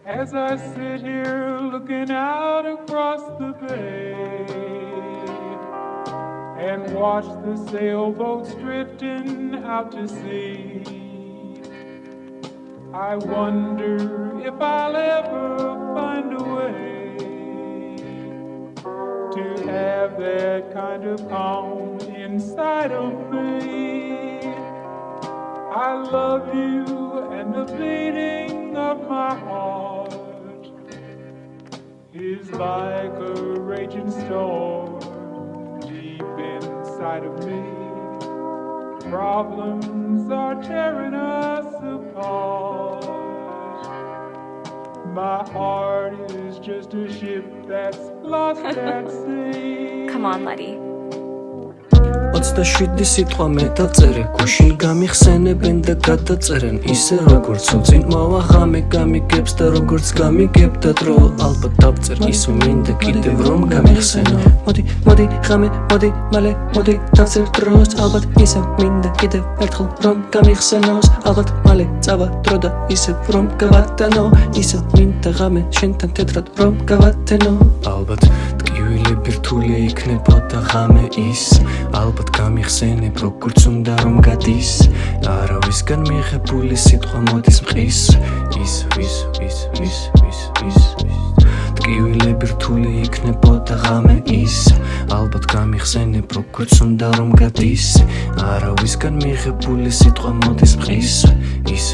As I sit here looking out across the bay and watch the sailboats drifting out to sea, I wonder if I'll ever find a way to have that kind of calm inside of me. I love you and the beating of my heart is like a raging storm deep inside of me. Problems are tearing us apart. My heart is just a ship that's lost at sea. Come on, Letty. 27 სიტყვა მეტაწერე გუშინ გამიხსენებენ და გადაწერენ ისე როგორც უწინ მოვა ღამე გამიგებს და როგორც გამიგებდა დრო ალბათ დავწერ ისო მინდა კიდევ რომ გამიხსენო მოდი ღამე მოდი მალე მოდი დავწერ დროს ალბათ ისე მინდა კიდევ ერთხელ რომ გამიხსენოს ალბათ მალე წავა დრო და ისე რომ გავატანო ისო მინდა ღამე შენთან თეთრად რომ გავატენო ალბათ ტკივილები რთული იქნებოდა ღამე ის ალბათ გამიხსენებ როგორც უნდა რომ გადის არავისგან მიღებული სიტყვა მოდის მყის ის ტკივილები რთული იქნებოდა ღამე ის ალბათ გამიხსენებ როგორც უნდა რომ გადის არავისგან მიღებული სიტყვა მოდის მყის ის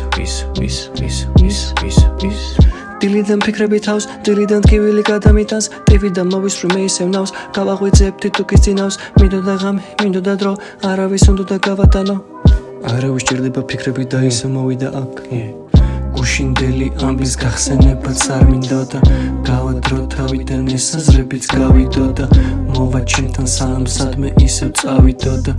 დილიდან ფიქრები თავს, დილიდან ტკივილი გადამიტანს ტივიდან მოვისვრი მე ისევ ნავს გავაღვიძებ თითუქის წინავს მინდოდა ღამე, მინდოდა დრო არავის უნდოდა გავატანო არავის ჭირდება ფიქრები და ისე მოვიდა აქ გუშინდელი ამბის გახსენებაც არ მინდოდა გავადრო თავიდან ესაზრებიც გავიდოდა მოვა ჩემთან სამსადმე ისევ წავიდოდა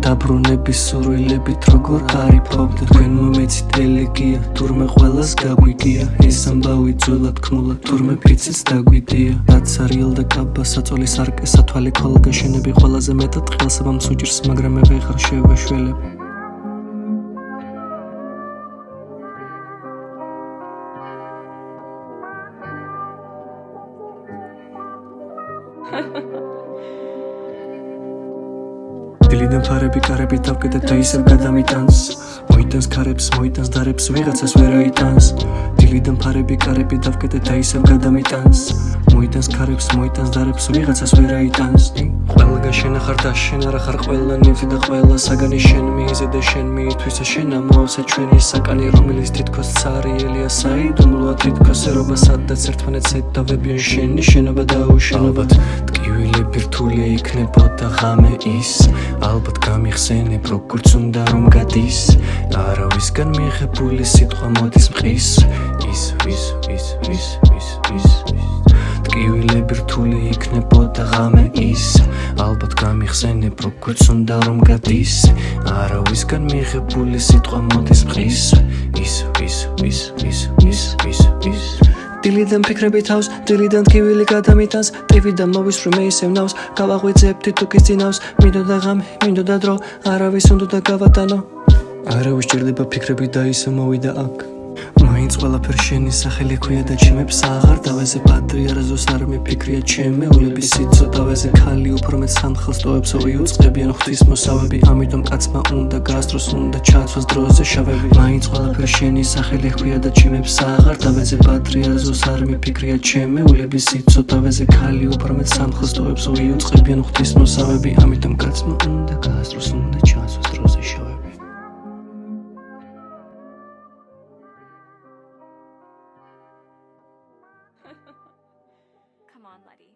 დაბრუნების სურვილებით როგორ არიფობდა თქვენ მომეცით ელეგია თურმე ყველას გაგვიგია ეს ამბავი ძველად ქნულა თურმე ფიციც დაგვიდია რაც არიელ და კაბა საწოლი სარკე სათვალე ქოლგა შენები ყველაზე მეტად ყელსაბამ სუჭირს მაგრამ მე ვეღარ შევეშველებ დილიდან ფარები კარები დავკეტეთ და ისევ გადამიტანს მოიტანს ქარებს მოიტანს დარებს ვიღაცას ვერ აიტანს დილიდან ფარები კარები დავკეტეთ და ისევ გადამიტანს მოიტანს ქარებს მოიტანს დარებს ვიღაცას ვერ აიტანს ყველა გაშენახარ და შენ არა ხარ ყველა ნივთი და ყველა საგანი შენ მიიზე და შენ მიითვისა შენ ამოვსე ჩვენი საკანი რომელიც თითქოს цаრიელია საიდუმლოა თითქოს ერობა სადაც ერთმანეთს ეტოვებიან შენი შენობა და უშენობა ტკივილები რთული იქნებოდა ღამე ის ალბათ გამიხსენებ როგორც უნდა რომ გადის არავისგან მიღებული სიტყვა მოდის მყის ის ტკივილები რთული იქნებოდა ღამე ის ალბათ გამიხსენებ როგორც უნდა რომ გადის არავისგან მიღებული სიტყვა მოდის მყის ის დილიდან ფიქრები თავს, დილიდან ტკივილი გადამიტანს ტივიდან მოვისვრი მე ისევ ნავს გავაღვიძებ თითუქის წინავს მინდოდა ღამე, მინდოდა დრო არავის უნდოდა გავატანო არავის ჭირდება ფიქრები და ისე მოვიდა აქ მაინც ყველაფერ შენი სახელი ქვია და ჩემებს აღარ დავეზე პატრიარზოს არ მიფიქრია ჩემეულების სიცოტავეზე ქალი უფრო მეც სამხელს ტოვებს ორი უწყებიან ღვთის მოსავები ამიტომ კაცმა უნდა გასდროს უნდა ჩაცვას დროზე შავები მაინც ყველაფერ შენი სახელი ქვია და ჩემებს აღარ დავეზე პატრიარზოს არ მიფიქრია ჩემეულების სიცოტავეზე ქალი უფრო მეც სამხელს ტოვებს ორი უწყებიან ღვთის მოსავები ამიტომ კაცმა უნდა გასდროს უნდა ჩაცვას დროზე შავები Come on, Letty.